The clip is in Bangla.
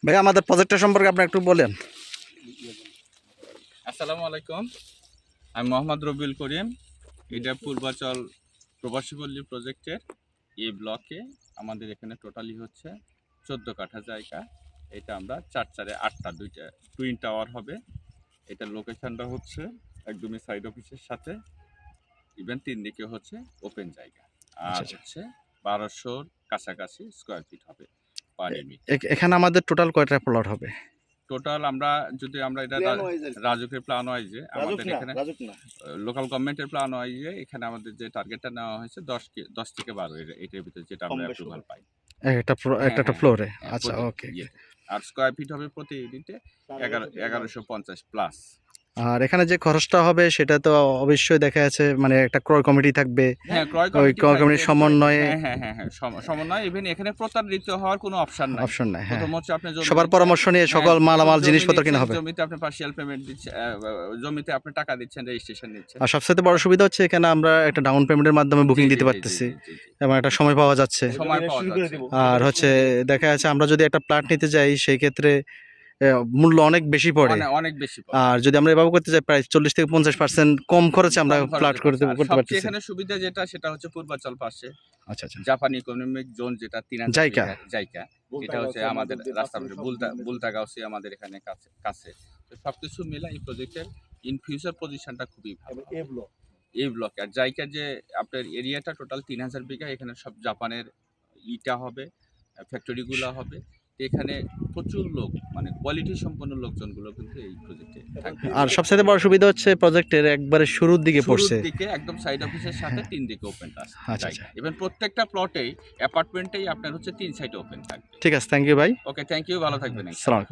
ভাই আমাদের প্রজেক্টটা সম্পর্কে আপনি একটু বলেন। আসসালামু আলাইকুম, আমি মোহাম্মদ রবিউল করিম। এটা পূর্বাচল প্রবাসীপল্লী প্রজেক্টের এই ব্লকে আমাদের এখানে টোটালি হচ্ছে 14 কাঠা জায়গা। এটা আমরা 4-4-8টা দুইটা টুইন টাওয়ার হবে। এটা লোকেশনটা হচ্ছে একদমই সাইড অফিসের সাথে, ইভেন 3 দিকে হচ্ছে ওপেন জায়গা, আর হচ্ছে 1200 কাছাকাছি স্কোয়ার ফিট হবে পার ইউনিট। এখানে আমাদের টোটাল কয়টা প্লট হবে? টোটাল আমরা এটা রাজুকের প্ল্যান ওয়াইজে আমাদের এখানে লোকাল গভর্নমেন্টের প্ল্যান ওয়াইজে এখানে আমাদের যে টার্গেটটা নেওয়া হয়েছে 10 থেকে 12 এটার ভিতরে যেটা আমরা অ্যাপ্রুভাল পাই একটা ফ্লোরে। আচ্ছা, ওকে। আর স্কোয়ার ফিট হবে প্রতি ইউনিটে 1150 প্লাস। আর এখানে যে খরচটা হবে সেটা তো অবশ্যই দেখা যাচ্ছে, মানে একটা ক্রয় কমিটি থাকবে। হ্যাঁ, ওই ক্রয় কমিটির সমন্বয়ে সমন্বয়। ইভেন এখানে প্রতারিত হওয়ার কোনো অপশন নাই। হ্যাঁ, প্রথম হচ্ছে আপনি সবার পরামর্শ নিয়ে সকল মালামাল জিনিসপত্র কিনা হবে। জমিতে আপনি পার্সিয়াল পেমেন্ট দিচ্ছেন, জমিতে আপনি টাকা দিচ্ছেন, রেজিস্ট্রেশন নিচ্ছেন। আর সবচেয়ে বড় সুবিধা হচ্ছে এখানে আমরা একটা ডাউন পেমেন্টের মাধ্যমে বুকিং দিতে পারতেছি এবং একটা সময় পাওয়া যাচ্ছে। আর হচ্ছে দেখা যাচ্ছে আমরা যদি একটা প্লট নিতে যাই সেই ক্ষেত্রে মূল্য অনেক বেশি পড়ে, অনেক বেশি। আর যদি আমরা এভাবে করতে যাই প্রায় 40 থেকে 50% কম খরচে আমরা প্লট করতে পারতেছি। এখানে সুবিধা যেটা সেটা হচ্ছে পূর্বাচল পাশে আচ্ছা, জাপানি ইকোনমিক জোন, যেটা 3000 জায়গা, এটা হচ্ছে আমাদের রাস্তা বুলতাগাউসি আমাদের এখানে কাছে। তো সবকিছু মিলে এই প্রজেক্টের ইন ফিউচার পজিশনটা খুবই ভালো। এই ব্লক আর জায়গা যে আপনার এরিয়াটা টোটাল 3000 বিঘা, এখানে সব জাপানের ইটা হবে, ফ্যাক্টরিগুলো হবে। এখানে প্রচুর লোক, মানে কোয়ালিটি সম্পন্ন লোকজনগুলো কিন্তু এই প্রজেক্টে থাকবে। আর সবচেয়ে বড় সুবিধা হচ্ছে প্রজেক্টের একবারে শুরুর দিকে পড়ছে, একদম সাইড অফিসের সাথে 3 দিকে ওপেন আছে। আচ্ছা। ইভেন প্রত্যেকটা প্লটেই অ্যাপার্টমেন্টেই আপনার হচ্ছে 3 সাইড ওপেন থাকবে। ঠিক আছে, থ্যাংক ইউ ভাই। ওকে, থ্যাংক ইউ, ভালো থাকবেন। আসসালামু আলাইকুম।